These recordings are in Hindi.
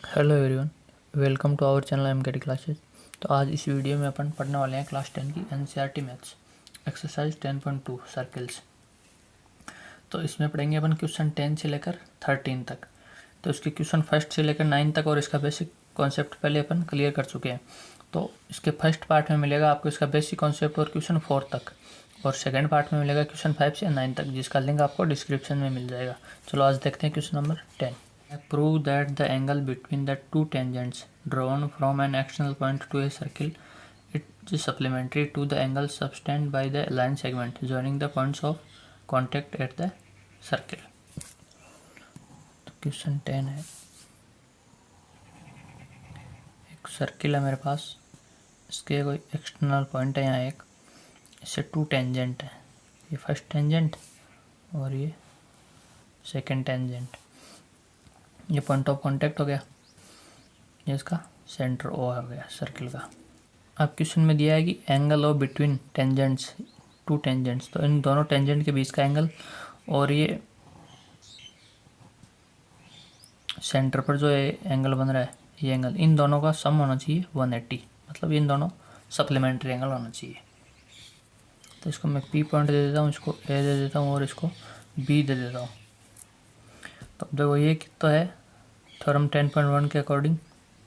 Hello everyone, welcome to our channel MKT classes. तो आज इस वीडियो में अपन पढ़ने वाले हैं क्लास 10 की एनसीईआरटी मैथ्स एक्सरसाइज 10.2 सर्किल्स। तो इसमें पढ़ेंगे अपन क्वेश्चन 10 से लेकर 13 तक। तो इसके क्वेश्चन फर्स्ट से लेकर 9 तक और इसका बेसिक कॉन्सेप्ट पहले अपन क्लियर कर चुके हैं। तो इसके फर्स्ट पार्ट में मिलेगा आपको इसका बेसिक कॉन्सेप्ट और क्वेश्चन 4 तक, और सेकेंड पार्ट में मिलेगा क्वेश्चन 5 से 9 तक, जिसका लिंक आपको डिस्क्रिप्शन में मिल जाएगा। चलो आज देखते हैं question number 10। Prove that the angle between the two tangents drawn from an external point to a circle is supplementary to the angle subtended by the line segment joining the points of contact at the circle। तो क्वेश्चन 10 है, एक सर्किल है मेरे पास, इसके कोई एक्सटर्नल पॉइंट है यहाँ एक, इससे टू टेंजेंट है, ये फर्स्ट टेंजेंट और ये सेकंड टेंजेंट। ये पॉइंट ऑफ कांटेक्ट हो गया, ये इसका सेंटर ओ हो गया सर्किल का। अब क्वेश्चन में दिया है कि angle of between tangents, to tangents, तो इन दोनों टेंजेंट के बीच का एंगल और ये सेंटर पर जो एंगल बन रहा है ये एंगल, इन दोनों का सम होना चाहिए 180, मतलब इन दोनों सप्लीमेंट्री एंगल होना चाहिए। तो इसको मैं पी पॉइंट दे देता हूँ, इसको ए दे देता हूँ और इसको बी दे देता हूँ। तो अब देखो ये कितना है, थ्योरम 10.1 के अकॉर्डिंग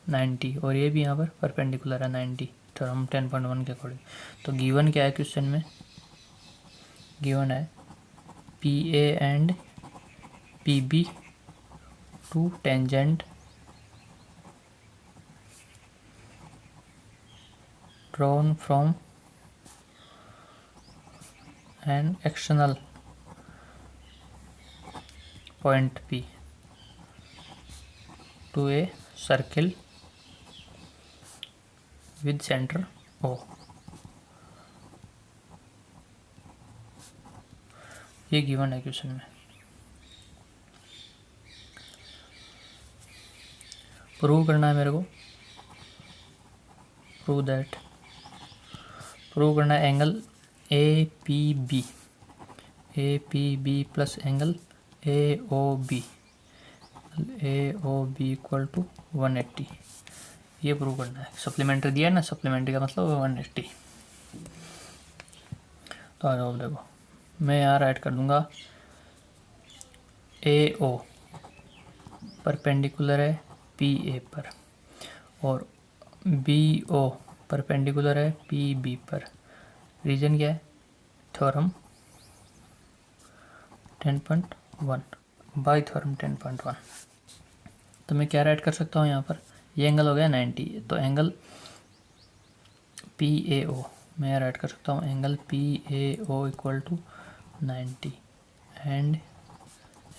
90, और ये भी यहाँ पर परपेंडिकुलर है 90 थ्योरम 10.1 के अकॉर्डिंग। तो गिवन क्या है क्वेश्चन में, गिवन है P A and P B two tangent drawn from an external point P to a circle with center O। ये गिवन है क्वेश्चन में। प्रूव करना है मेरे को, प्रूव करना है angle A P B plus angle A O B equal to 180, ये प्रूव करना है। सप्लीमेंट्री दिया है ना, सप्लीमेंट्री का मतलब 180। तो आ जाओ, देखो मैं यहाँ राइट कर दूंगा ए ओ परपेंडिकुलर है पी ए पर, और बी ओ परपेंडिकुलर है पी बी पर। रीजन क्या है, थ्योरम 10.1 बाई थ्योरम 10.1। तो मैं क्या राइट कर सकता हूँ यहाँ पर, ये एंगल हो गया 90, तो एंगल पी ए ओ मैं राइट कर सकता हूँ, angle P A O equal to 90 and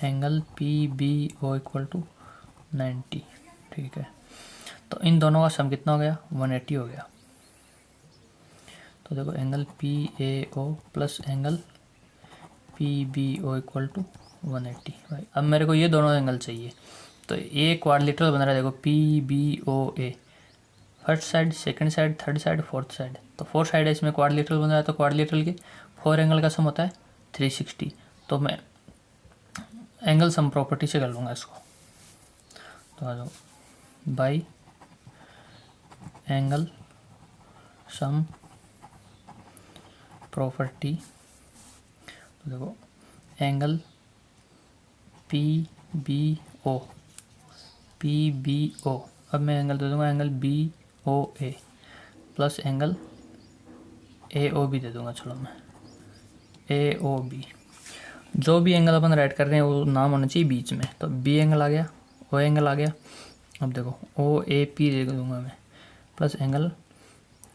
angle P B O equal to 90। ठीक है, तो इन दोनों का सम कितना हो गया, 180 हो गया। तो देखो angle P A O plus angle P B O equal to 180। भाई अब मेरे को ये दोनों एंगल चाहिए, तो ये क्वाड्रिलेटरल बन रहा है, देखो P B O A, first side, second side, third side, fourth side. तो फोर साइड है, इसमें क्वाड्रिलेटरल बन रहा है, तो क्वाड्रिलेटरल के 4 एंगल का सम होता है 360। तो मैं एंगल सम प्रॉपर्टी से कर लूँगा इसको। तो आ जाओ बाई एंगल सम प्रॉपर्टी। तो देखो एंगल पी बी ओ, अब मैं एंगल दे दूंगा angle B O A plus angle A O B दे दूंगा। चलो मैं ए ओ बी, जो भी एंगल अपन राइट कर रहे हैं वो नाम होना चाहिए बीच में। तो बी एंगल आ गया, ओ एंगल आ गया। अब देखो ओ ए पी दे दूंगा मैं, plus angle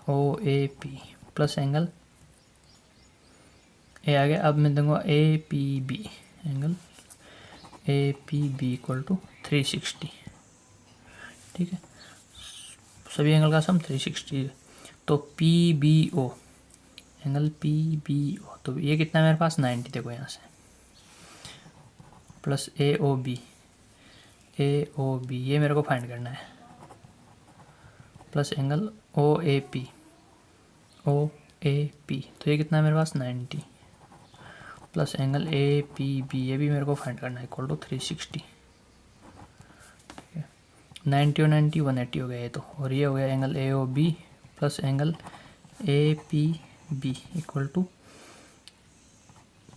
O A P plus angle A आ गया। अब मैं दूंगा A P B, angle A P B equal to 360। ठीक है, सभी एंगल का सम 360 है। तो P B O, angle P B O, तो ये कितना है मेरे पास 90, देखो यहाँ से, प्लस ए ओ बी, ये मेरे को फाइंड करना है, plus angle O A P, तो ये कितना है मेरे पास 90, plus angle A P B, ये भी मेरे को फाइंड करना है, इक्वल टू 360। ठीक है, 90 और 90 180 हो गया ये तो, और ये हो गया angle A O B plus angle A P B equal to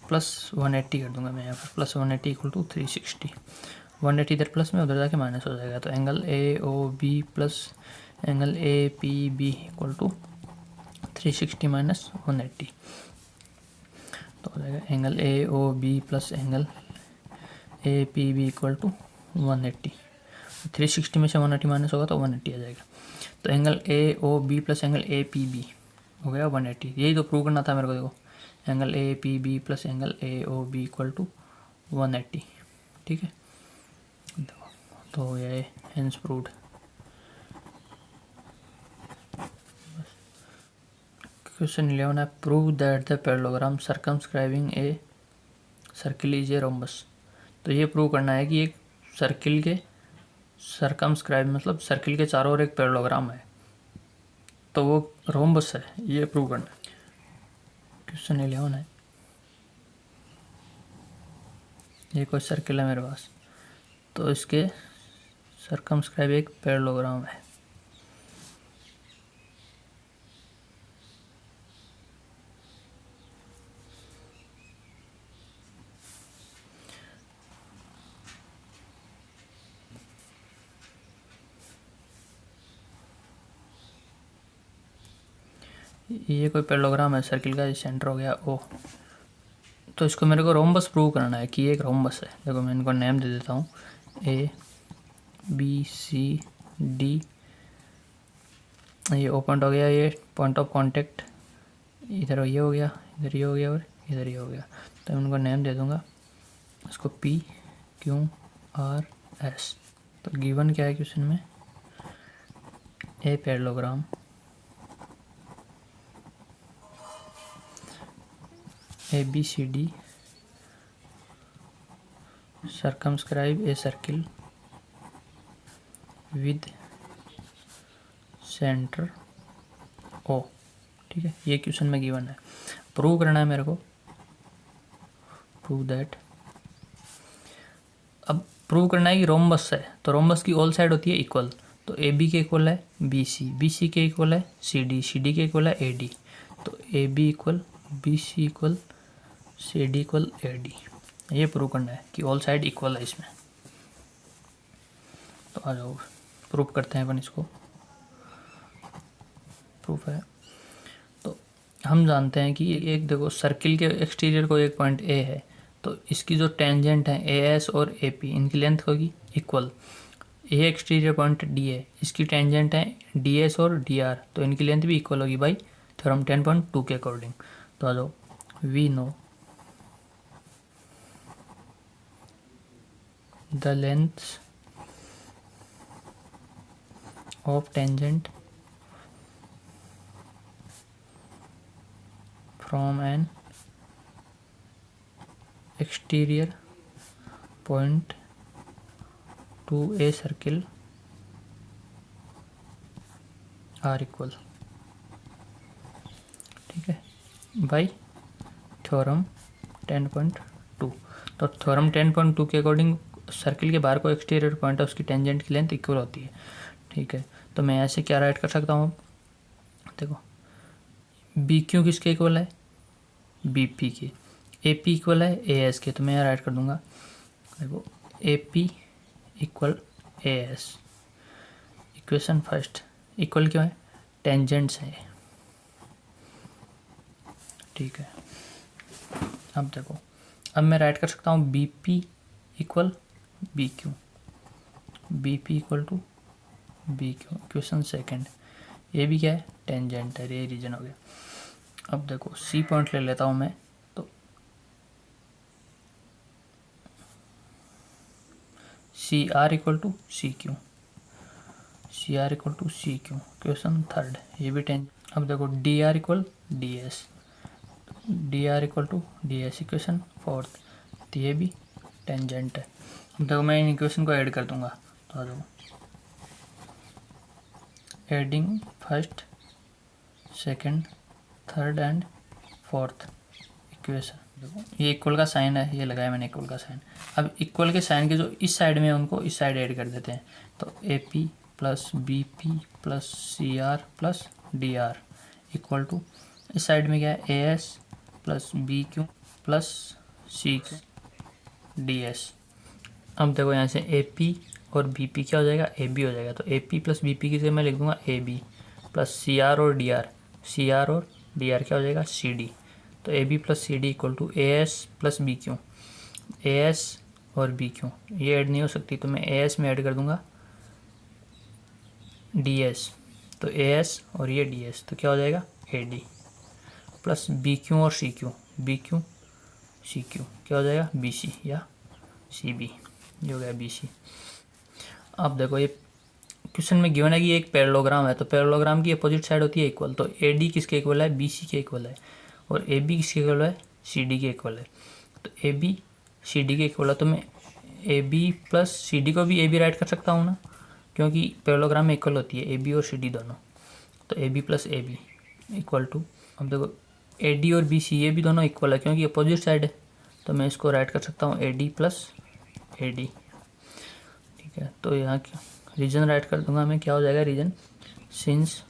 plus 180 कर दूंगा मैं यहाँ पर, प्लस 180 इक्वल टू 360। 180 इधर प्लस में, उधर जाके माइनस हो जाएगा, तो angle A O B plus angle A P B equal to 360 minus 180, तो हो जाएगा angle A O B plus angle A P B equal to 180। 360 में से 180 माइनस होगा तो 180 आ जाएगा, तो angle A O B plus angle A P B हो गया 180। यही तो प्रूव करना था मेरे को, देखो angle A P B plus angle A O B equal to 180, ठीक है। तो ये हेंस प्रूव्ड। क्वेश्चन 11 है, prove that the parallelogram circumscribing a circle is a rhombus. तो ये प्रूव करना है कि एक सर्किल के सर्कमस्क्राइब मतलब सर्किल के चारों ओर एक पैरेललोग्राम है, तो वो रोम्बस है, ये प्रूव करना है। क्वेश्चन 11 है, ये कोई सर्किल है मेरे पास, तो इसके सर्कमस्क्राइब एक पैरेललोग्राम है। ये कोई पैरेललोग्राम है सर्किल का, सेंटर हो गया ओ, तो इसको मेरे को रोम्बस प्रूव करना है कि ये एक रोम्बस है। देखो मैं इनको नेम दे देता हूँ, ए बी सी डी, ये ओ पॉइंट हो गया, ये पॉइंट ऑफ कांटेक्ट इधर ये हो गया, इधर ये हो गया और इधर ये हो गया, तो मैं उनको नेम दे दूँगा, इसको पी क्यू आर एस। तो गिवन क्या है क्वेश्चन में, a parallelogram A B C D circumscribe a circle with center O, ठीक है। ये क्वेश्चन में गिवन है, प्रूव करना है मेरे को, प्रूव दैट। अब प्रूव करना है कि रोम्बस है, तो रोम्बस की ऑल साइड होती है इक्वल, तो ए बी के इक्वल है बी सी के इक्वल है सी डी के इक्वल है ए डी, तो A B equal B C equal C D equal A D. ये प्रूव करना है कि ऑल साइड इक्वल है इसमें। तो आ जाओ प्रूव करते हैं अपन इसको। प्रूफ है, तो हम जानते हैं कि एक देखो सर्किल के एक्सटीरियर को एक पॉइंट ए है, तो इसकी जो टेंजेंट है ए एस और ए पी, इनकी लेंथ होगी इक्वल। ए एक्सटीरियर पॉइंट डी है, इसकी टेंजेंट है डी एस और डी आर, तो इनकी लेंथ भी इक्वल होगी बाई थ्योरम 10.2 के अकॉर्डिंग। तो आ जाओ, we know the lengths of tangent from an exterior point to a circle are equal, ठीक है, बाई थ्योरम 10.2। तो थ्योरम 10.2 के अकॉर्डिंग सर्किल के बाहर को एक्सटीरियर पॉइंट है, उसकी टेंजेंट की लेंथ इक्वल होती है, ठीक है। तो मैं ऐसे क्या राइट कर सकता हूँ, देखो बी क्यू किसके इक्वल है, बी पी के, ए पी इक्वल है ए एस के, तो मैं यहाँ राइट कर दूंगा, देखो A P equal A S. Equation first, equal क्यों है, टेंजेंट्स है, ठीक है। अब देखो, अब मैं राइट कर सकता हूँ B P equal B Q, B P equal to B Q. Question second, ये भी क्या है, टेंजेंट है, ये रीजन हो गया। अब देखो सी पॉइंट ले लेता हूँ मैं, तो C R equal to C Q, C R equal to C Q. Question third, ये भी टेंजेंट। अब देखो D R equal D S, D R equal to D S. Equation fourth, तो ये भी टेंजेंट है। अब देखो मैं इन इक्वेशन को ऐड कर दूंगा, तो आ जाओ, adding first second third and fourth equation, देखो ये इक्वल का साइन है, ये लगाया मैंने इक्वल का साइन। अब इक्वल के साइन के जो इस साइड में है उनको इस साइड ऐड कर देते हैं। तो A P plus B P plus C R plus D R equal to इस साइड में क्या है, A S plus B Q plus C Q D S. अब देखो यहाँ से ए पी और बी पी क्या हो जाएगा, ए बी हो जाएगा। तो A P plus B P की जगह मैं लिख दूंगा A B plus C R और डी आर, सी आर और डी आर क्या हो जाएगा, सी डी। तो A B plus C D equal to A S plus B Q. A S और बी क्यू ये ऐड नहीं हो सकती, तो मैं ए एस में ऐड कर दूंगा डी एस। तो ए एस और ये डी एस तो क्या हो जाएगा, A D plus B Q और C Q, B Q C Q क्या हो जाएगा, बी सी या सी बी, ये हो गया बी सी। अब देखो ये क्वेश्चन में गिवन है कि एक पैरेललोग्राम है, तो पैरेललोग्राम की अपोजिट साइड होती है इक्वल। तो ए डी किसके इक्वल है, बी सी के इक्वल है, और ए बी किसके इक्वल है, सी डी के इक्वल है। तो ए बी सी डी के इक्वल है, तो मैं A B plus C D को भी ए बी राइट कर सकता हूँ ना, क्योंकि पैरेललोग्राम में इक्वल होती है ए बी और सी डी दोनों। तो A B plus A B equal to, अब देखो ए डी और बी सी ये भी दोनों इक्वल है क्योंकि अपोजिट साइड है, तो मैं इसको राइट कर सकता हूँ ए डी प्लस ए डी। ठीक है, तो यहाँ रीजन राइट कर दूंगा मैं, क्या हो जाएगा reason, since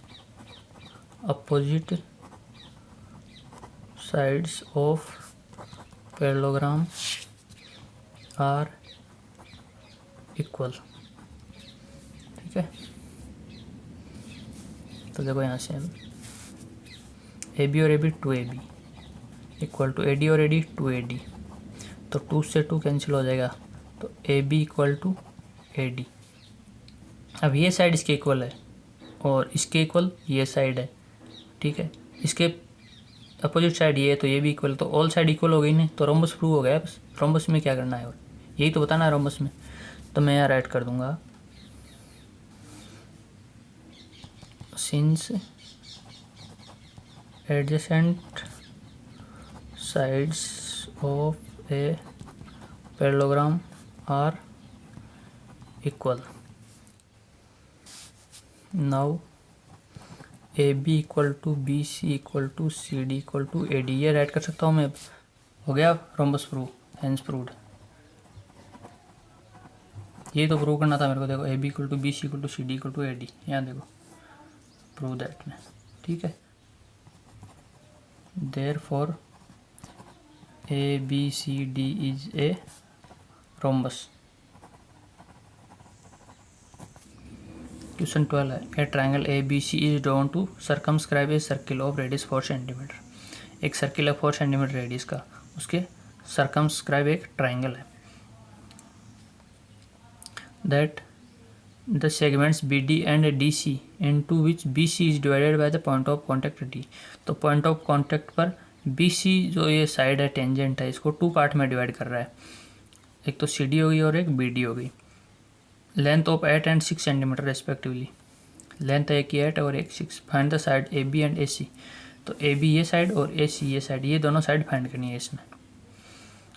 opposite sides of parallelogram are equal. ठीक है, तो देखो यहाँ से हम ए बी और A B two A B equal to A D और A D two A D, तो 2 से 2 कैंसिल हो जाएगा। तो A B equal to A D. अब ये साइड इसके इक्वल है और इसके इक्वल ये साइड है। ठीक है, इसके अपोजिट साइड ये है, तो ये भी इक्वल, तो ऑल साइड इक्वल हो गई नहीं, तो रोम्बस प्रूव हो गया। बस रोम्बस में क्या करना है और यही तो बताना है रोम्बस में। तो मैं यहाँ राइट कर दूंगा, since adjacent sides of a parallelogram are equal, now A B equal to B C equal to C D equal to A D, ये राइट कर सकता हूँ मैं। हो गया रोम्बस प्रूव, हेंस प्रूव्ड। ये तो प्रूव करना था मेरे को। देखो A B equal to B C equal to C D equal to A D, यहाँ देखो प्रूव दैट में। ठीक है, therefore A B C D is a rhombus. Question 12 है, a triangle A B C is drawn to circumscribe a circle of radius 4 centimetre. एक सर्किल है 4 सेंटीमीटर रेडियस का, उसके सर्कमस्क्राइब एक ट्राइंगल है। That the segments B D and D C into which B C is divided by the point of contact D. तो पॉइंट ऑफ कॉन्टैक्ट पर बी सी जो ये साइड है, टेंजेंट है, इसको 2 पार्ट में डिवाइड कर रहा है। एक तो सी डी हो गई और एक बी डी हो गई। Length of 8 and 6 centimetre respectively. लेंथ है एक 8 और एक 6। Find the side A B and A C. तो ए बी ये साइड और ए सी ये साइड, ये दोनों साइड फाइंड करनी है इसमें।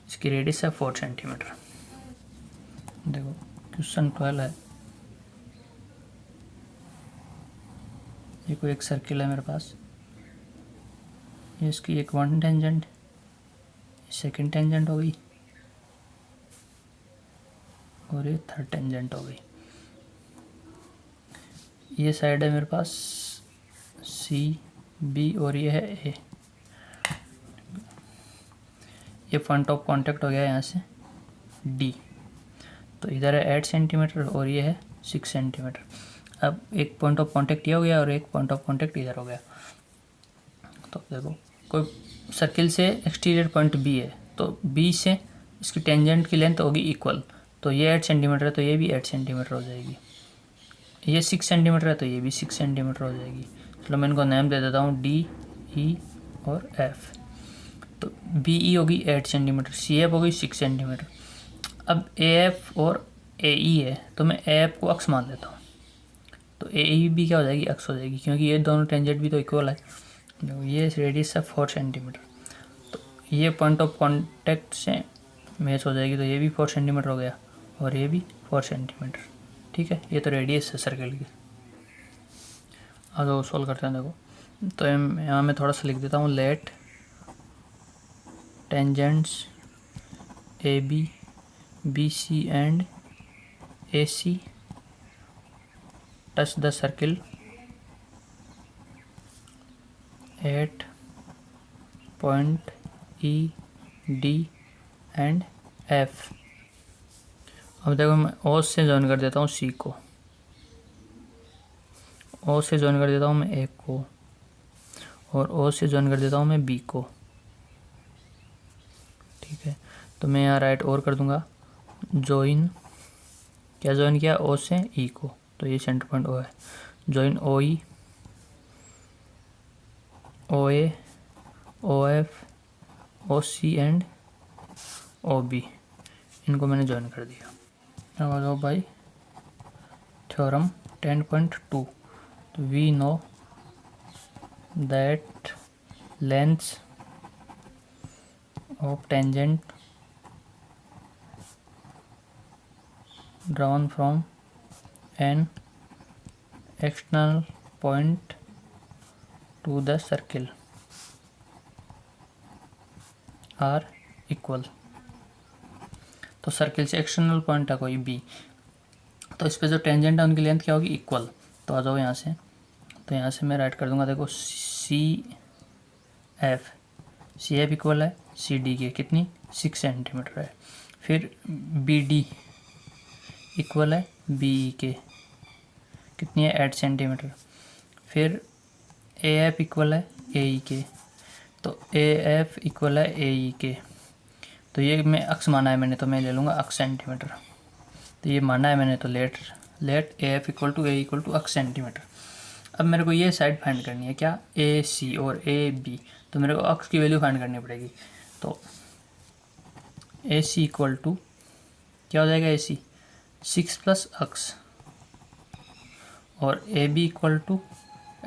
इसकी रेडियस है 4 सेंटीमीटर। देखो क्वेश्चन 12 है, ये कोई एक सर्किल है मेरे पास, ये इसकी एक 1 टेंजेंट, सेकेंड टेंजेंट हो गई और ये 3rd टेंजेंट हो गई। ये साइड है मेरे पास सी बी और ये है ए। ये पॉइंट ऑफ कांटेक्ट हो गया यहाँ से डी, तो इधर है 8 सेंटीमीटर और ये है 6 सेंटीमीटर। अब एक पॉइंट ऑफ कांटेक्ट ये हो गया और एक पॉइंट ऑफ कांटेक्ट इधर हो गया। तो देखो कोई सर्किल से एक्सटीरियर पॉइंट बी है, तो बी से इसकी टेंजेंट की लेंथ होगी इक्वल। तो ये 8 सेंटीमीटर है तो ये भी 8 सेंटीमीटर हो जाएगी। ये 6 सेंटीमीटर है तो ये भी 6 सेंटीमीटर हो जाएगी। चलो मैं इनको नेम दे देता हूँ डी, ई और एफ। तो बी ई होगी 8 सेंटीमीटर, सी एफ होगी 6 सेंटीमीटर। अब ए एफ और ए ई है, तो मैं ए एफ को अक्स मान लेता हूँ। तो ए ई भी क्या हो जाएगी, अक्स हो जाएगी, क्योंकि ये दोनों टेंजेंट भी तो इक्वल है। जो ये रेडियस है 4 सेंटीमीटर, तो ये पॉइंट ऑफ कॉन्टैक्ट से मैच हो जाएगी। तो ये भी 4 सेंटीमीटर हो गया और ये भी 4 सेंटीमीटर। ठीक है, ये तो रेडियस है सर्किल की। अब वो सॉल्व करते हैं। देखो तो यहाँ मैं थोड़ा सा लिख देता हूँ, late tangents AB, BC and AC touch the circle at point E, D and F। अब देखो मैं O से ज्वाइन कर देता हूँ C को, O से ज्वाइन कर देता हूँ मैं A को, और O से ज्वाइन कर देता हूँ मैं B को। ठीक है, तो मैं यहाँ राइट और कर दूंगा ज्वाइन। क्या ज्वाइन किया? O से E को, तो ये सेंटर पॉइंट O है। Join OE, OA, OF, OC and OB, इनको मैंने ज्वाइन कर दिया। अब आ जाओ भाई थ्योरम 10.2। तो we know that length of tangent drawn from an external point to the circle are equal। तो सर्किल से एक्सटर्नल पॉइंट है कोई बी, तो इस पे जो टेंजेंट है उनकी लेंथ क्या होगी? इक्वल। तो आ जाओ यहाँ से, तो यहाँ से मैं राइट कर दूंगा, देखो सी एफ इक्वल है सी डी के, कितनी? 6 सेंटीमीटर है। फिर बी डी इक्वल है बी ई के, कितनी है? 8 सेंटीमीटर। फिर ए एफ इक्वल है ए ई के, तो ए एफ इक्वल है ए ई के। तो ये मैं अक्स माना है मैंने, तो मैं ले लूँगा अक्स सेंटीमीटर। तो ये माना है मैंने, तो let A F equal to A equal to x centimetre. अब मेरे को ये साइड फाइंड करनी है, क्या? ए सी और ए बी। तो मेरे को अक्स की वैल्यू फाइंड करनी पड़ेगी। तो ए सी इक्वल टू क्या हो जाएगा? ए सी 6 प्लस अक्स, और A B equal to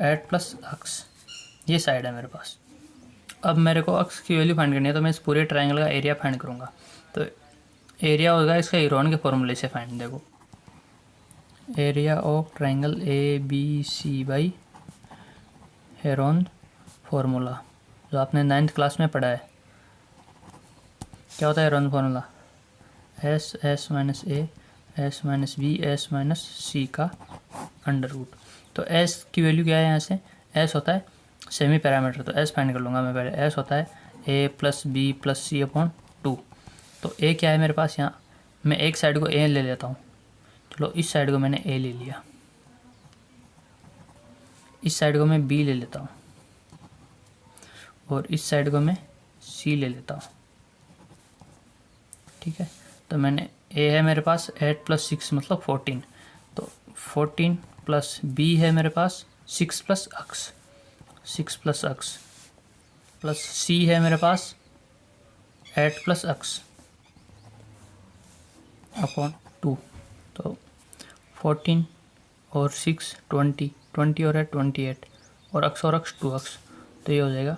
8 plus x. ये साइड है मेरे पास। अब मेरे को अक्स की वैल्यू फाइंड करनी है, तो मैं इस पूरे ट्रायंगल का एरिया फाइंड करूँगा। तो एरिया होगा इसका हेरोन के फॉर्मूले से फाइंड। देखो area of triangle A B C by Heron formula, जो आपने 9th क्लास में पढ़ा है। क्या होता है Heron formula? S minus A S minus B S minus C का अंडर रूट। तो एस की वैल्यू क्या है? यहाँ से एस होता है सेमी पैरामीटर, तो एस फाइंड कर लूँगा मैं पहले। एस होता है A plus B plus C upon 2। तो ए क्या है मेरे पास? यहाँ मैं एक साइड को ए ले लेता हूँ। चलो इस साइड को मैंने ए ले लिया, इस साइड को मैं बी ले लेता हूँ, और इस साइड को मैं सी ले लेता हूँ। ठीक है, तो मैंने ए है मेरे पास 8 प्लस 6 मतलब 14, तो 14 प्लस बी है मेरे पास 6 प्लस अक्स, 6 प्लस अक्स, प्लस सी है मेरे पास 8 प्लस अक्स अपॉन 2। तो 14 और 6 20 और है 28, और अक्स 2 अक्स, तो ये हो जाएगा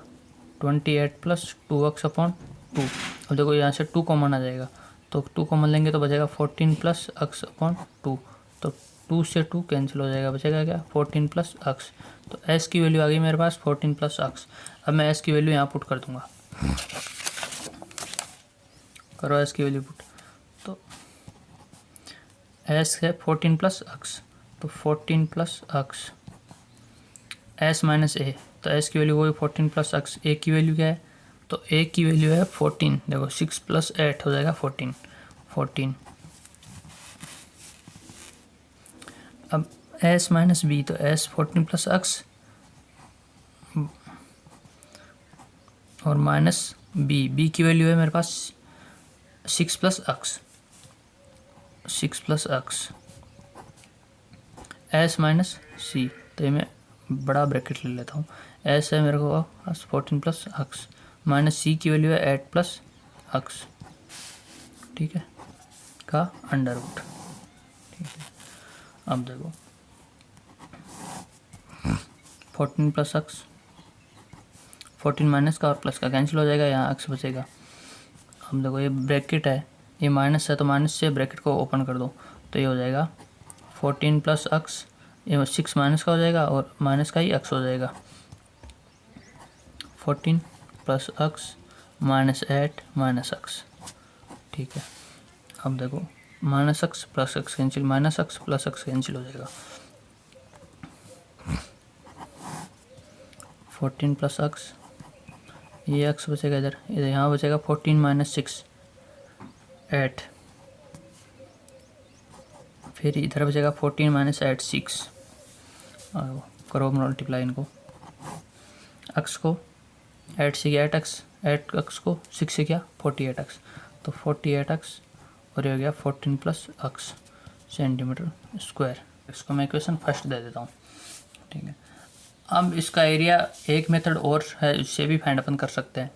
28 प्लस 2 अक्स अपॉन 2। अब देखो यहाँ से 2 कॉमन आ जाएगा, तो 2 कॉमन लेंगे तो बचेगा 14 प्लस अक्स अपॉन 2। तो 2 से 2 कैंसिल हो जाएगा, बचेगा क्या? 14 प्लस अक्स। तो एस की वैल्यू आ गई मेरे पास 14 प्लस अक्स। अब मैं एस की वैल्यू यहाँ पुट कर दूंगा, करो एस की वैल्यू पुट। तो एस है 14 प्लस अक्स, तो 14 प्लस अक्स एस माइनस ए, तो एस की वैल्यू वही 14 प्लस अक्स। ए की वैल्यू क्या है? तो ए की वैल्यू है 14। देखो 6 प्लस 8 हो जाएगा 14। अब एस माइनस बी, तो एस 14 प्लस अक्स और माइनस बी की वैल्यू है मेरे पास 6 प्लस अक्स, 6 प्लस अक्स एस माइनस सी। तो ये मैं बड़ा ब्रैकेट ले लेता हूँ। एस है मेरे को 14 प्लस अक्स, माइनस सी की वैल्यू है 8 प्लस अक्स, ठीक है, का अंडर रूट। ठीक है, अब देखो 14 प्लस अक्स, 14 माइनस का और प्लस का कैंसिल हो जाएगा, यहाँ अक्स बचेगा। अब देखो ये ब्रैकेट है, ये माइनस है, तो माइनस से ब्रैकेट को ओपन कर दो, तो ये हो जाएगा 14 प्लस अक्स, ये 6 माइनस का हो जाएगा और माइनस का ही अक्स हो जाएगा। 14 प्लस अक्स -8 -x, ठीक है। अब देखो -x plus x cancel, -x plus x cancel हो जाएगा, 14 प्लस x, ये x बचेगा इधर, यहाँ बचेगा 14 - 6 8, फिर इधर बचेगा 14 - 8 6, और करो मल्टीप्लाई इनको, x को 8 से किया 8x, 8x को 6 से किया 48x, तो 48x और ये हो गया 14 प्लस x सेंटीमीटर स्क्वायर। इसको मैं इक्वेशन फर्स्ट दे देता हूँ, ठीक है। अब इसका एरिया एक मेथड और है, इससे भी फाइंड अपन कर सकते हैं।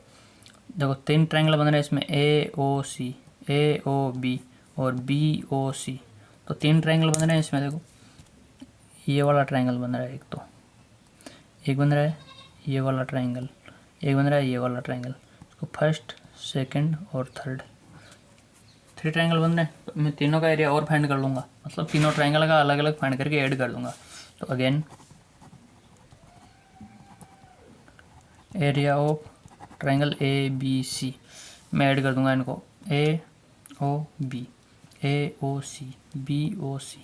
देखो 3 ट्रायंगल बन रहे हैं इसमें, AOC, AOB और BOC, तो 3 ट्रायंगल बन रहे हैं इसमें। देखो ये वाला ट्रायंगल बन रहा है एक, तो एक बन रहा है ये वाला ट्रायंगल, एक बन रहा है ये वाला ट्रायंगल, इसको फर्स्ट सेकंड और थर्ड 3 ट्रायंगल बन रहे हैं। तो मैं तीनों का एरिया और फाइंड कर लूँगा, मतलब तीनों ट्रायंगल का अलग अलग फाइंड करके ऐड कर दूँगा। तो again area of triangle ABC मैं ऐड कर दूँगा इनको, AOB, AOC, BOC,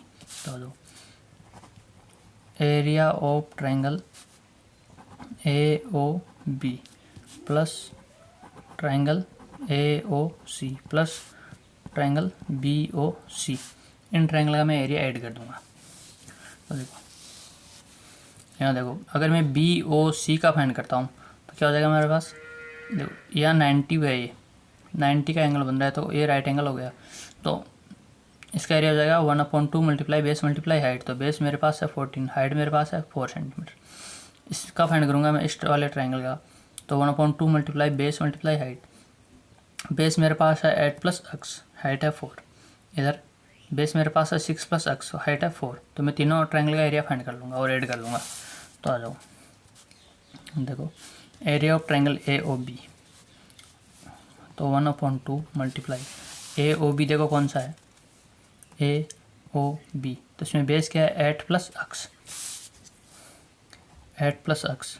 तो दो area of triangle AOB plus triangle AOC plus triangle BOC, in triangle का मैं एरिया ऐड कर दूंगा। तो देखो यहाँ देखो, अगर मैं BOC का फाइंड करता हूँ तो क्या हो जाएगा मेरे पास, देखो यहाँ 90 है, ये 90 का एंगल बन रहा है, तो ये राइट एंगल हो गया, तो इसका एरिया हो जाएगा 1/2 मल्टीप्लाई बेस मल्टीप्लाई हाइट, तो बेस मेरे पास है 14, हाइट मेरे पास है 4 सेंटीमीटर। इसका फाइंड करूँगा मैं इस वाले ट्रायंगल का, तो 1/2 multiply base multiply height, base मेरे पास है 8 प्लस x, हाइट है 4, इधर बेस मेरे पास है 6 प्लस x, हाइट है 4, तो मैं तीनों ट्रायंगल का एरिया फाइंड कर लूँगा और ऐड कर लूँगा। तो आ जाओ देखो एरिया ऑफ ट्रायंगल AOB, तो 1/2 मल्टीप्लाई AOB, देखो कौन सा है AOB, तो इसमें बेस क्या है 8 प्लस x, 8 प्लस x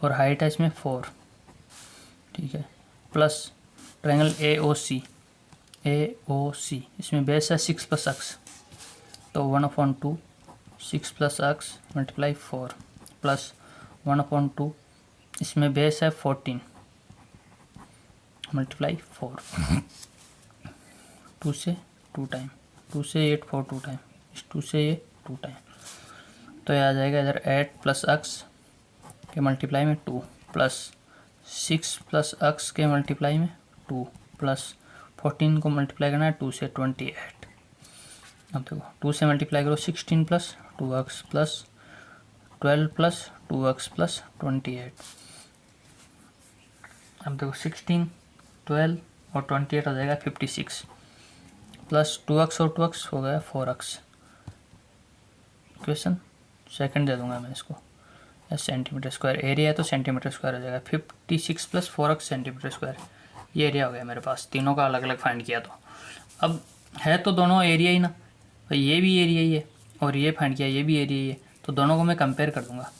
और हाइट है इसमें 4, ठीक है, प्लस ट्रायंगल AOC, AOC इसमें बेस है 6 प्लस x, तो 1/2 6 प्लस x मल्टीप्लाई 4 प्लस 1/2 इसमें बेस है 14 मल्टीप्लाई 4, 2 से 2 टाइम, 2 से 8 4 2 टाइम, इस 2 से ये 2 टाइम, तो ये आ जाएगा इधर 8 प्लस x के मल्टीप्लाई में 2 प्लस 6 प्लस x के मल्टीप्लाई में 2 प्लस 14 को मल्टीप्लाई करना है 2 से 28। अब देखो 2 से मल्टीप्लाई करो 16 plus 2x plus 12 plus 2x plus 28। अब देखो 16 12 और 28 हो जाएगा 56 प्लस 2x और 2x हो गया 4x। इक्वेशन सेकंड दे दूंगा मैं इसको, सेंटीमीटर स्क्वायर, एरिया है तो सेंटीमीटर स्क्वायर हो जाएगा 56 प्लस 4x सेंटीमीटर स्क्वायर, ये एरिया हो गया मेरे पास, तीनों का अलग अलग फाइंड किया। तो अब है तो दोनों एरिया ही ना, भाई ये भी एरिया ही है और ये फाइंड किया ये भी एरिया ही है, तो दोनों को मैं कंपेयर कर दूंगा।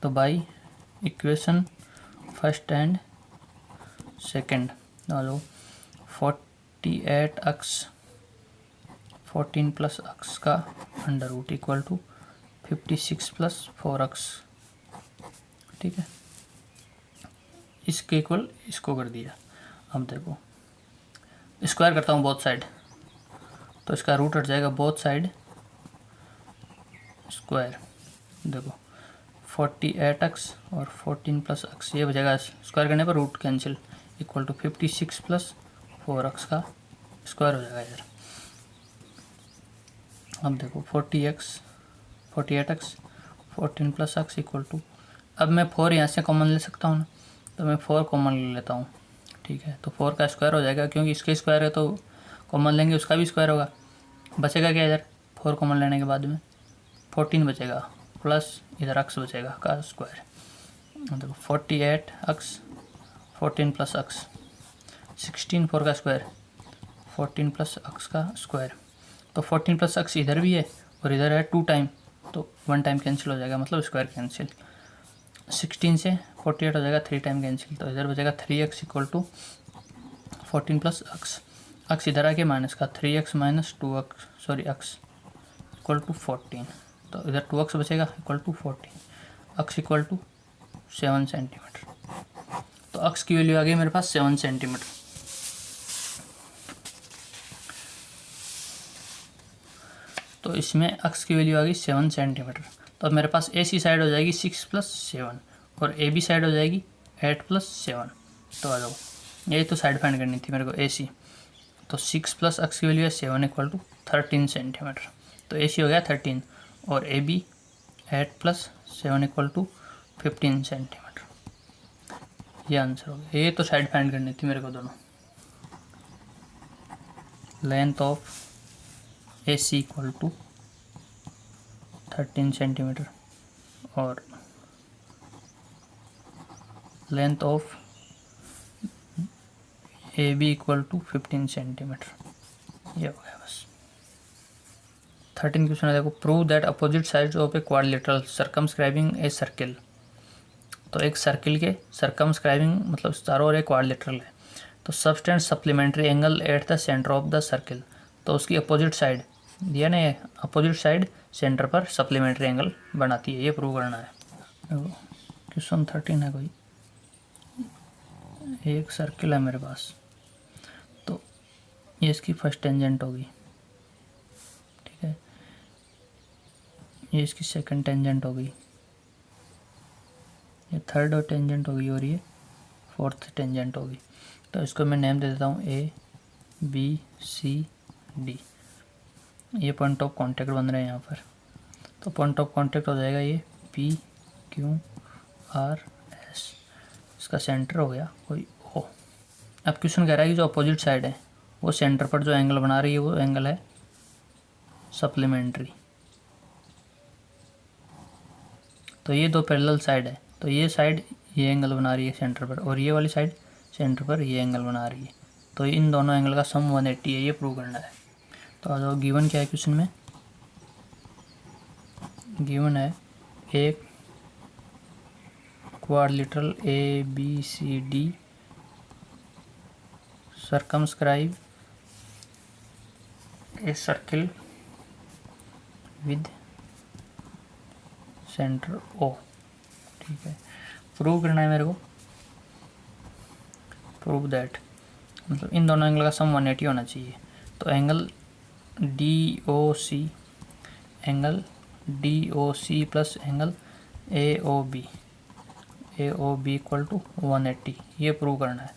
तो by equation first and second डालो 48x 14 प्लस x का under root equal to 56 plus 4x, ठीक है, इसके इक्वल इसको कर दिया। अब देखो स्क्वायर करता हूँ बोथ साइड, तो इसका रूट हट जाएगा बोथ साइड स्क्वायर, देखो 48x और 14 प्लस x, ये बचेगा स्क्वायर करने पर root cancel, equal to 56 plus 4x का स्क्वायर हो जाएगा इधर। अब देखो 48x 14 plus x equal to, अब मैं 4 यहाँ से कॉमन ले सकता हूँ ना, तो मैं 4 कॉमन ले लेता हूँ, ठीक है, तो 4 का स्क्वायर हो जाएगा, क्योंकि इसके स्क्वायर है तो कॉमन लेंगे उसका भी स्क्वायर होगा, बचेगा क्या इधर 4 कॉमन लेने के बाद में 14 बचेगा प्लस इधर x बचेगा का स्क्वायर। देखो 48x 14 प्लस x 16 4 का स्क्वायर 14 प्लस x का स्क्वायर, तो 14 प्लस x इधर भी है और इधर है 2 टाइम, तो 1 टाइम कैंसिल हो जाएगा, मतलब स्क्वायर कैंसिल। 16 से 48 हो जाएगा, 3 टाइम कैंसिल, तो इधर बचेगा 3x equal to 14 plus x। x इधर आके माइनस का 3x minus 2x, sorry x equal to 14, तो इधर 2x बचेगा equal to 14, x equal to 7 centimetre. तो x की वैल्यू आ गई मेरे पास 7 सेंटीमीटर। तो इसमें x की वैल्यू आ गई 7 सेंटीमीटर। तो अब मेरे पास AC साइड हो जाएगी 6 + 7 और AB साइड हो जाएगी 8 + 7। तो आ जाओ, यही तो साइड फाइंड करनी थी मेरे को AC। तो 6 + x की वैल्यू है 7 इक्वल टू 13 सेंटीमीटर। तो AC हो गया 13 और AB 8 + 7 इक्वल टू 15 सेंटीमीटर। ये आंसर हो गया। ये तो साइड फाइंड करनी थी मेरे को दोनों। Length of AC equal to 13 centimetre और length of AB equal to 15 centimetre. ये हो गया बस। 13 क्वेश्चन है, देखो, prove that opposite sides of a quadrilateral circumscribing a circle. तो एक सर्किल के सर्कमस्क्राइबिंग मतलब चारों ओर एक क्वाड्रिलेटरल है, तो subtend supplementary angle at the centre of the circle. तो उसकी अपोजिट साइड दिया ना, ये अपोजिट साइड सेंटर पर सप्लीमेंट्री एंगल बनाती है, ये प्रूव करना है। क्वेश्चन 13 है कोई, एक सर्किल है मेरे पास, तो ये इसकी फर्स्ट टेंजेंट होगी, ठीक है, ये इसकी सेकंड टेंजेंट होगी, ये थर्ड और टेंजेंट होगी और ये फोर्थ टेंजेंट होगी। तो इसको मैं नेम दे देता हूँ ABCD। ये पॉइंट ऑफ कांटेक्ट बन रहे हैं यहाँ पर, तो पॉइंट ऑफ कांटेक्ट हो जाएगा ये PQRS। इसका सेंटर हो गया कोई O। अब क्वेश्चन कह रहा है कि जो अपोजिट साइड है वो सेंटर पर जो एंगल बना रही है वो एंगल है सप्लीमेंट्री। तो ये दो पैरेलल साइड है, तो ये साइड ये एंगल बना रही है सेंटर पर और ये वाली साइड सेंटर पर ये एंगल बना रही है। तो इन दोनों एंगल का सम 180 है, ये प्रूव करना है। तो आ जाओ, गिवन क्या है क्वेश्चन में, गिवन है एक quadrilateral ABCD circumscribe a circle with center O। ठीक है, प्रूव करना है मेरे को, प्रूव दैट मतलब इन दोनों एंगल का सम 180 होना चाहिए। तो angle DOC plus angle AOB equal to 180, ये प्रूव करना है।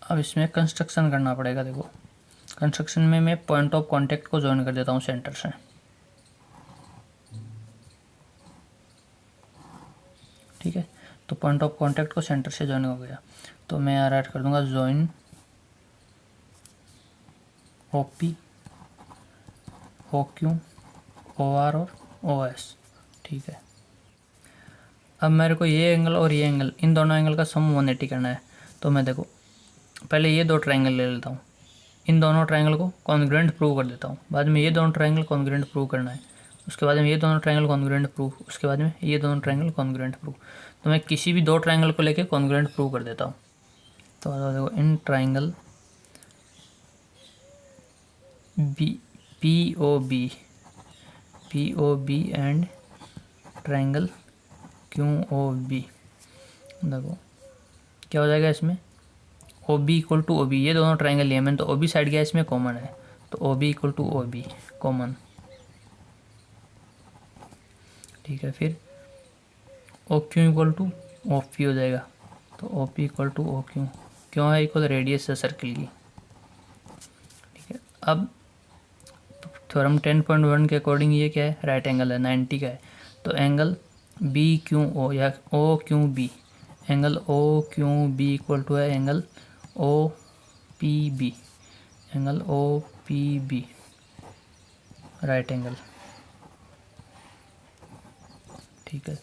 अब इसमें कंस्ट्रक्शन करना पड़ेगा। देखो, कंस्ट्रक्शन में मैं पॉइंट ऑफ कांटेक्ट को ज्वाइन कर देता हूँ सेंटर से, ठीक है। तो पॉइंट ऑफ कांटेक्ट को सेंटर से ज्वाइन हो गया, तो मैं यहाँ राइट कर दूंगा ज्वाइन OP, OQ, OR और OS, ठीक है। अब मेरे को ये एंगल और ये एंगल, इन दोनों एंगल का सम 180 करना है। तो मैं देखो पहले ये दो ट्रायंगल ले लेता हूँ, इन दोनों ट्रायंगल को कॉन्ग्रुएंट प्रूव कर देता हूँ, बाद में ये दोनों ट्रायंगल कॉन्ग्रुएंट प्रूव करना है, उसके बाद में ये दोनों ट्रायंगल कॉन्ग्रुएंट प्रूव, उसके बाद में ये दोनों ट्रायंगल कॉन्ग्रुएंट प्रूव। तो मैं किसी भी दो ट्रायंगल को लेके कॉन्ग्रुएंट प्रूव कर देता हूँ। तो देखो, in triangle POB and triangle QOB, देखो क्या हो जाएगा इसमें, OB इक्वल टू OB, ये दोनों ट्रायंगल लिए मैंने, तो OB साइड क्या इसमें कॉमन है, तो OB equal to OB common, ठीक है। फिर OQ इक्वल टू OP हो जाएगा, तो OP इक्वल टू OQ, क्यों है, इक्वल रेडियस है सर्किल की, ठीक है। अब थ्योरम 10.1 के अकॉर्डिंग ये क्या है, राइट एंगल है, 90 का है। तो एंगल BQO या OQB, angle OQB equal to है angle OPB, angle OPB right angle, ठीक है।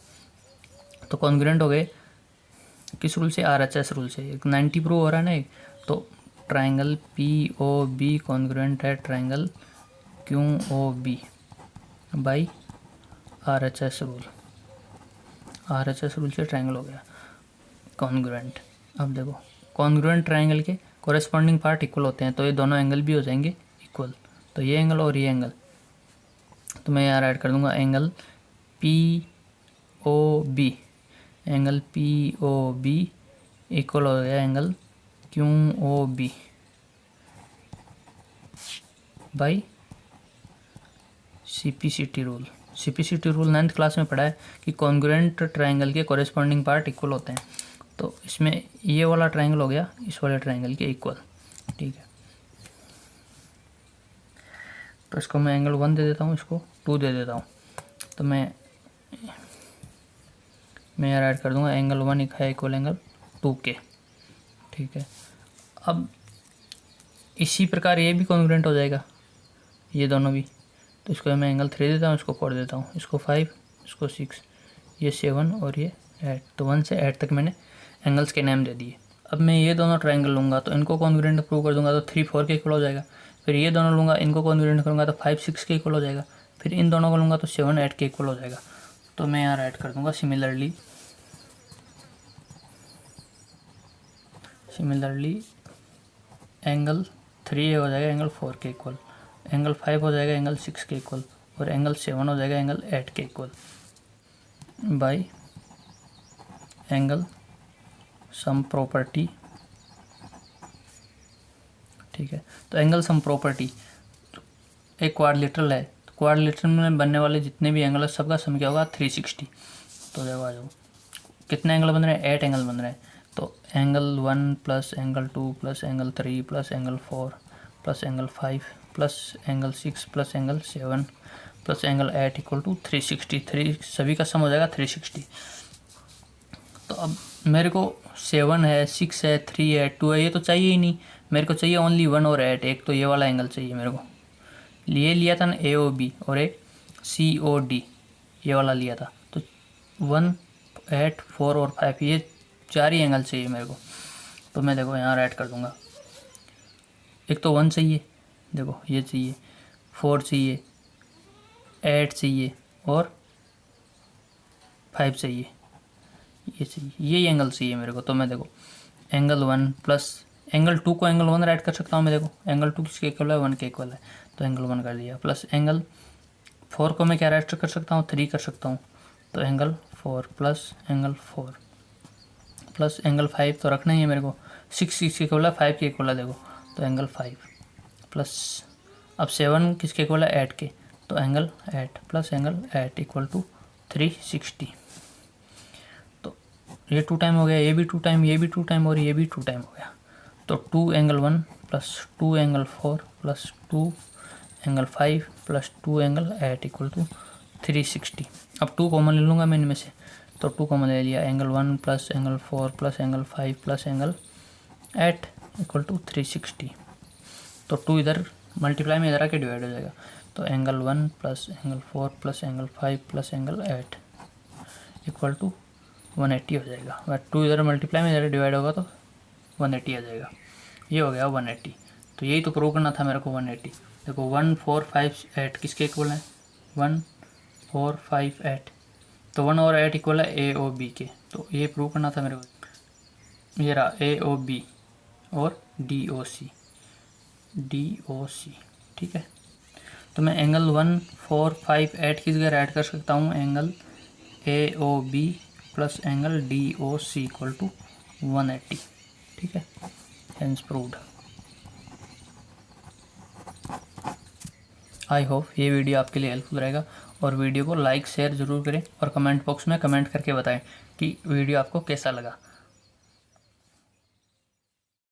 तो कॉन्ग्रुएंट हो गए किस रूल से, RHS रूल से। 90 प्रूव हो रहा है ना, तो ट्रायंगल POB कॉन्ग्रुएंट है triangle QOB by RHS rule. RHS rule से ट्रायंगल हो गया कॉन्ग्रुएंट। अब देखो कॉन्ग्रुएंट ट्रायंगल के कोरेस्पॉन्डिंग पार्ट इक्वल होते हैं, तो ये दोनों एंगल भी हो जाएंगे इक्वल। तो ये एंगल और ये एंगल, तो मैं यार ऐड कर दूंगा angle POB, angle POB equal हो गया angle QOB by CPCT rule. CPCT rule 9th class में पढ़ा है कि कॉन्ग्रुएंट ट्रायंगल के कोरेस्पॉन्डिंग पार्ट इक्वल होते हैं। तो इसमें ये वाला ट्रायंगल हो गया इस वाले ट्रायंगल के इक्वल, ठीक है। तो इसको मैं एंगल 1 दे देता हूँ, इसको 2 दे देता हूँ। तो मैं यार ऐड कर दूंगा एंगल 1 है इक्वल एंगल 2 के, ठीक है। अब इसी प्रकार ये भी कॉन्ग्रुएंट हो जाएगा, ये दोनों भी। तो इसको मैं एंगल 3 देता हूँ, इसको 4 देता हूँ, इसको 5, इसको 6, ये 7 और ये 8। तो 1 से 8 तक मैंने एंगल्स के नेम दे दिए। अब मैं ये दोनों ट्रायंगल लूँगा तो इनको कॉन्ग्रुएंट प्रूव कर दूंगा, तो 3 4 के इक्वल हो जाएगा। फिर ये दोनों लूँगा, इनको कॉन्ग्रुएंट करूँगा तो 5 6 के इक्वल हो जाएगा। फिर इन दोनों को लूँगा तो 7 8 के इक्वल हो जाएगा। तो मैं यहाँ ऐड कर दूँगा सिमिलरली एंगल 3 हो जाएगा एंगल 4 के इक्वल, एंगल 5 हो जाएगा एंगल 6 के इक्वल, और एंगल 7 हो जाएगा एंगल 8 के equal by angle sum property, ठीक है। तो एंगल सम प्रॉपर्टी एक क्वाड्रिलेटरल है, तो क्वाड्रिलेटरल में बनने वाले जितने भी एंगल है सबका सम क्या होगा 360। तो देखो आ जाओ कितने एंगल बन रहे हैं, 8 एंगल बन रहे हैं। तो angle 1 plus angle 2 plus angle 3 plus angle 4 plus angle 5 plus angle 6 plus angle 7 plus angle 8 equal to 360। सभी का सम हो जाएगा 360। तो अब मेरे को 7 है, 6 है, 3 है, 2 है, ये तो चाहिए ही नहीं। मेरे को चाहिए ओनली 1 और 8। एक तो ये वाला एंगल चाहिए मेरे को, ये लिया था ना AOB, और एक COD ये वाला लिया था। तो 1 8 4 और 5 ये 4 ही एंगल चाहिए मेरे को। तो मैं देखो यहाँ ऐड कर दूंगा। एक तो 1 चाहिए, देखो ये चाहिए, 4 चाहिए, 8 चाहिए और 5 चाहिए, ये चाहिए, ये एंगल चाहिए मेरे को। तो मैं देखो एंगल 1 प्लस एंगल 2 को एंगल 1 ऐड कर सकता हूँ मैं। देखो एंगल 2 किसके इक्वल है, 1 के इक्वल है, तो एंगल 1 कर दिया। प्लस एंगल 4 को मैं क्या ऐड कर सकता हूँ, 3 कर सकता हूँ, तो angle 4 plus angle 4 plus angle 5 तो रखना ही है मेरे को। 6 किसके इक्वल है, 5 के इक्वल है, देखो तो एंगल 5 प्लस अब 7 किसके इक्वल है, 8 के, तो angle 8 plus angle 8 equal to 360। तो ये 2 टाइम हो गया, ये भी 2 टाइम, ये भी 2 टाइम और ये भी 2 टाइम हो गया। तो 2 angle 1 plus 2 angle 4 plus 2 angle 5 plus 2 angle 8 equal to 360। अब 2 कॉमन ले लूँगा मैं इनमें से, तो 2 कॉमन ले लिया। Angle 1 plus angle 4 plus angle 5 plus angle 8 equal to 360। तो 2 इधर मल्टीप्लाई में इधर आके डिवाइड हो जाएगा। तो angle 1 plus angle 4 plus angle 5 plus angle 8 equal to 180 हो जाएगा। और 2 इधर मल्टीप्लाई में इधर डिवाइड होगा तो 180 आ जाएगा। ये हो गया 180। तो यही तो प्रूव करना था मेरे को 180। देखो 1 4 5 8 किसके इक्वल है, 1 4 5 8, तो 1 और 8 इक्वल है AOB के। तो ये प्रूव करना था मेरे को। ये रहा AOB और DOC, ठीक है। तो मैं एंगल 1 4 5 8 की जगह ऐड कर सकता हूँ angle AOB plus angle DOC equal to 180, ठीक है। Hence proved. आई होप ये वीडियो आपके लिए हेल्पफुल रहेगा, और वीडियो को लाइक शेयर ज़रूर करें और कमेंट बॉक्स में कमेंट करके बताएं कि वीडियो आपको कैसा लगा।